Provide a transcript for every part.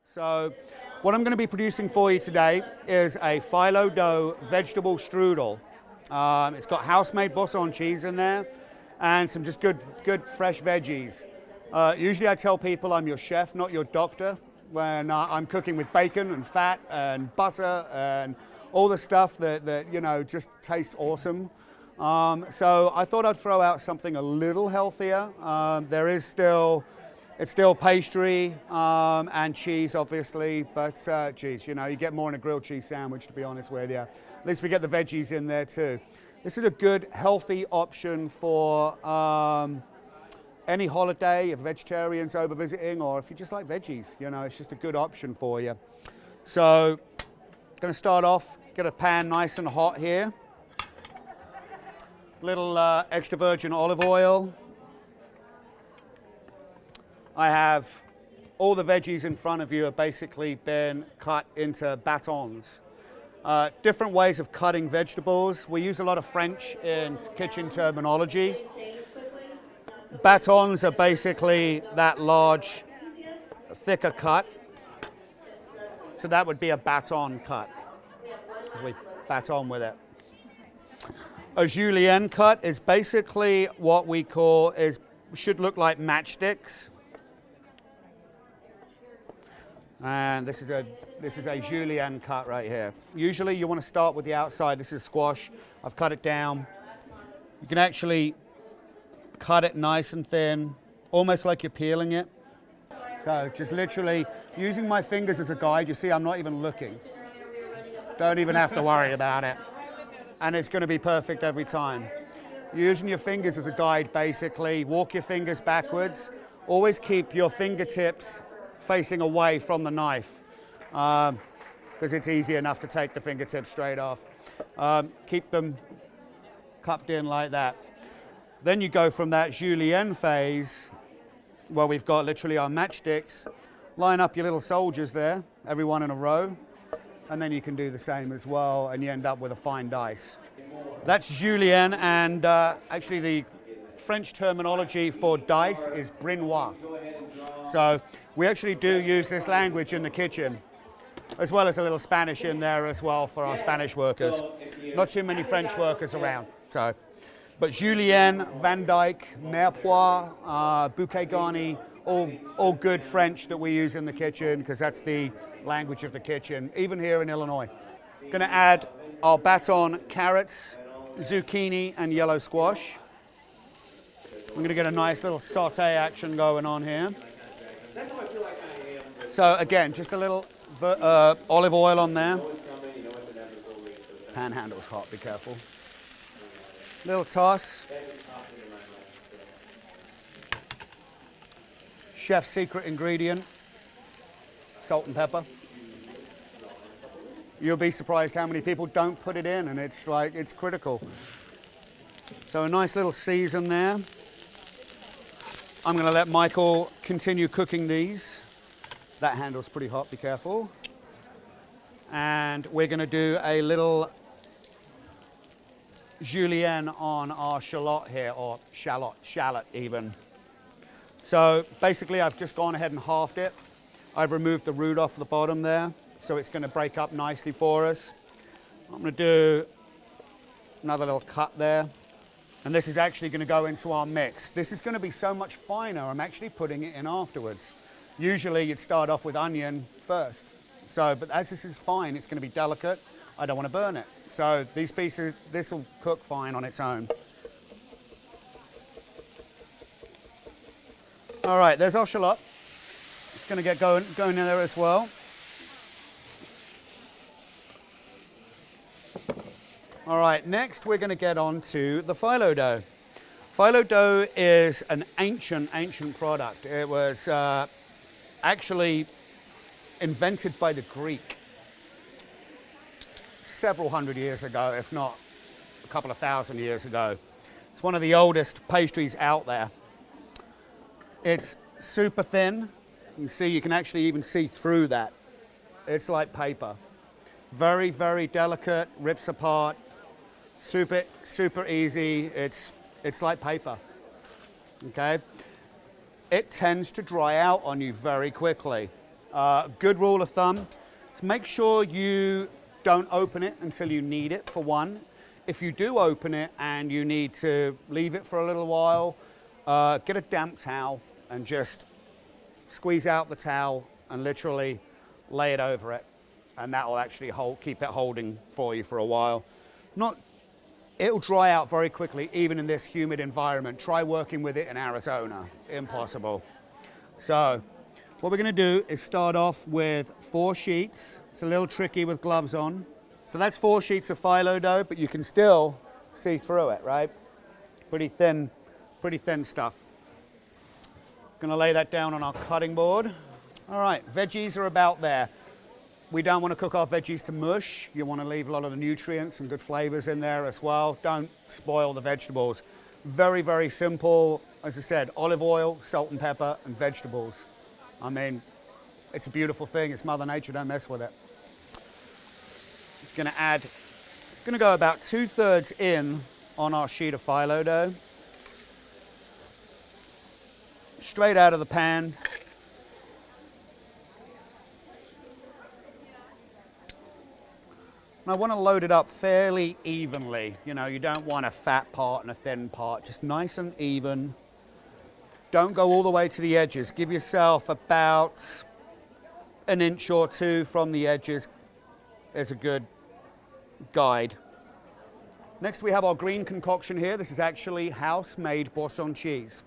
So what I'm going to be producing for you today is a phyllo dough vegetable strudel. It's got house-made Boursin cheese in there and some just good fresh veggies. Usually I tell people I'm your chef, not your doctor, when I'm cooking with bacon and fat and butter and all the stuff that you know, just tastes awesome. So I thought I'd throw out something a little healthier. It's still pastry and cheese, obviously, but geez, you know, you get more in a grilled cheese sandwich, to be honest with you. At least we get the veggies in there too. This is a good, healthy option for any holiday, if vegetarians over visiting, or if you just like veggies, you know, it's just a good option for you. So, gonna start off, get a pan nice and hot here. Little extra virgin olive oil. I have all the veggies in front of you have basically been cut into batons. Different ways of cutting vegetables. We use a lot of French in kitchen terminology. Batons are basically that large, thicker cut. So that would be a baton cut, because we baton with it. A julienne cut is basically what we call, should look like matchsticks. And this is a julienne cut right here. Usually you want to start with the outside. This is squash. I've cut it down. You can actually cut it nice and thin, almost like you're peeling it. So just literally using my fingers as a guide. You see, I'm not even looking. Don't even have to worry about it. And it's going to be perfect every time. You're using your fingers as a guide, basically. Walk your fingers backwards. Always keep your fingertips facing away from the knife, because it's easy enough to take the fingertips straight off. Keep them cupped in like that. Then you go from that julienne phase, where we've got literally our matchsticks. Line up your little soldiers there, everyone in a row, and then you can do the same as well, and you end up with a fine dice. That's julienne, and actually the French terminology for dice is brunoise. So we actually do use this language in the kitchen, as well as a little Spanish in there as well for our Spanish workers. Not too many French workers around. So, but julienne, Van Dyke, mirepoix, bouquet garni, all good French that we use in the kitchen, because that's the language of the kitchen, even here in Illinois. Going to add our baton carrots, zucchini, and yellow squash. I'm going to get a nice little saute action going on here. So again, just a little olive oil on there. Pan handle's hot, be careful. Little toss. Chef's secret ingredient, salt and pepper. You'll be surprised how many people don't put it in, and it's like, it's critical. So a nice little season there. I'm going to let Michael continue cooking these. That handle's pretty hot, be careful. And we're going to do a little julienne on our shallot here, or shallot even. So basically I've just gone ahead and halved it. I've removed the root off the bottom there, so it's going to break up nicely for us. I'm going to do another little cut there. And this is actually going to go into our mix. This is going to be so much finer, I'm actually putting it in afterwards. Usually you'd start off with onion first. So, but as this is fine, it's going to be delicate. I don't want to burn it. So these pieces, this will cook fine on its own. All right, there's our shallot. It's going to get going in there as well. All right, next we're going to get on to the phyllo dough. Phyllo dough is an ancient product. It was actually invented by the Greek several hundred years ago, if not a couple of thousand years ago. It's one of the oldest pastries out there. It's super thin. You can see, you can actually even see through that. It's like paper. Very, very delicate, rips apart. Super easy. It's like paper. Okay? It tends to dry out on you very quickly. Good rule of thumb is make sure you don't open it until you need it, for one. If you do open it and you need to leave it for a little while, get a damp towel and just squeeze out the towel and literally lay it over it. And that will actually keep it holding for you for a while. It'll dry out very quickly, even in this humid environment. Try working with it in Arizona. Impossible. So what we're going to do is start off with 4 sheets. It's a little tricky with gloves on. So that's 4 sheets of phyllo dough, but you can still see through it, right? Pretty thin stuff. Going to lay that down on our cutting board. All right, veggies are about there. We don't want to cook our veggies to mush. You want to leave a lot of the nutrients and good flavors in there as well. Don't spoil the vegetables. Very, very simple. As I said, olive oil, salt and pepper, and vegetables. I mean, it's a beautiful thing. It's Mother Nature. Don't mess with it. Going to go about 2/3 in on our sheet of phyllo dough. Straight out of the pan. And I want to load it up fairly evenly. You know, you don't want a fat part and a thin part, just nice and even. Don't go all the way to the edges. Give yourself about an inch or 2 from the edges as a good guide. Next we have our green concoction here. This is actually house-made Boursin cheese.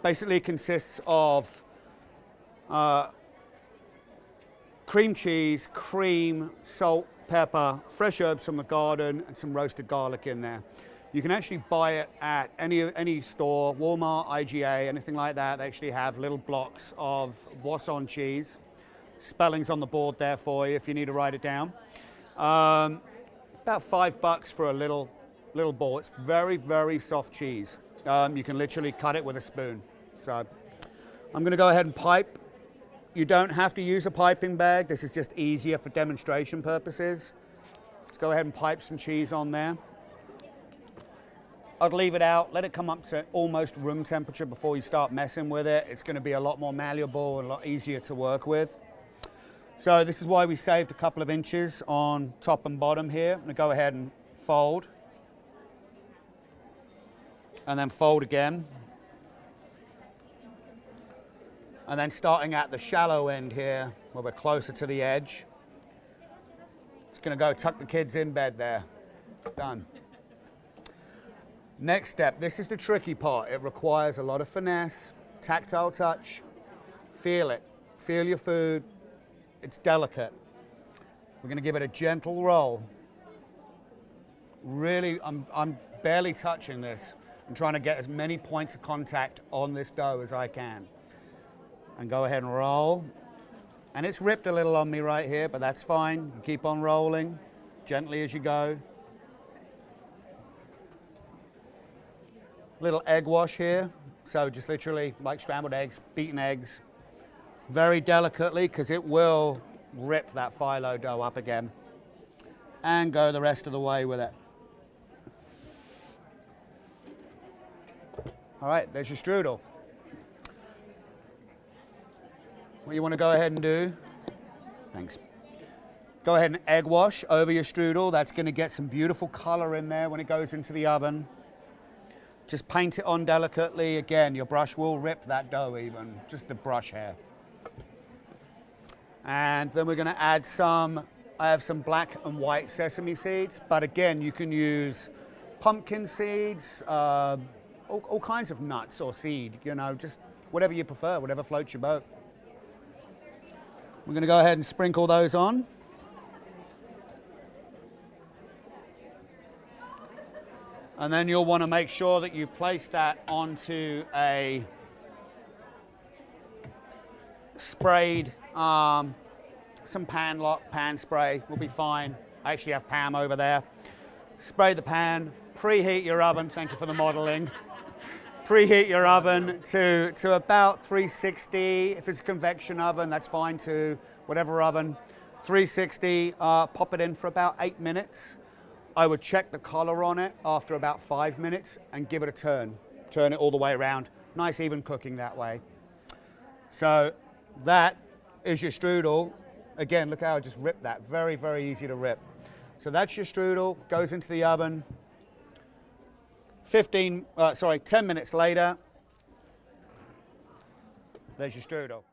Basically it consists of cream cheese, cream, salt, pepper, fresh herbs from the garden, and some roasted garlic in there. You can actually buy it at any store, Walmart, IGA, anything like that. They actually have little blocks of Boursin cheese. Spelling's on the board there for you if you need to write it down. About $5 for a little ball. It's very, very soft cheese. You can literally cut it with a spoon. So I'm going to go ahead and pipe. You don't have to use a piping bag. This is just easier for demonstration purposes. Let's go ahead and pipe some cheese on there. I'd leave it out, let it come up to almost room temperature before you start messing with it. It's going to be a lot more malleable and a lot easier to work with. So this is why we saved a couple of inches on top and bottom here. I'm going to go ahead and fold. And then fold again. And then starting at the shallow end here, where we're closer to the edge. It's going to go tuck the kids in bed there. Done. Next step, this is the tricky part. It requires a lot of finesse, tactile touch. Feel it. Feel your food. It's delicate. We're going to give it a gentle roll. Really, I'm barely touching this. I'm trying to get as many points of contact on this dough as I can. And go ahead and roll. And it's ripped a little on me right here, but that's fine. You keep on rolling, gently as you go. Little egg wash here. So just literally like scrambled eggs, beaten eggs. Very delicately, because it will rip that phyllo dough up again. And go the rest of the way with it. All right, there's your strudel. What you want to go ahead and do, thanks. Go ahead and egg wash over your strudel. That's going to get some beautiful color in there when it goes into the oven. Just paint it on delicately. Again, your brush will rip that dough even, just the brush hair. And then we're going to add I have some black and white sesame seeds, but again, you can use pumpkin seeds, all kinds of nuts or seed, you know, just whatever you prefer, whatever floats your boat. We're going to go ahead and sprinkle those on. And then you'll want to make sure that you place that onto a sprayed, some pan spray will be fine. I actually have Pam over there. Spray the pan, preheat your oven, thank you for the modeling. Preheat your oven to about 360. If it's a convection oven, that's fine too, whatever oven. 360, pop it in for about 8 minutes. I would check the color on it after about 5 minutes and give it a turn. Turn it all the way around. Nice even cooking that way. So that is your strudel. Again, look how I just ripped that. Very, very easy to rip. So that's your strudel, goes into the oven. 10 minutes later, there's your strudel.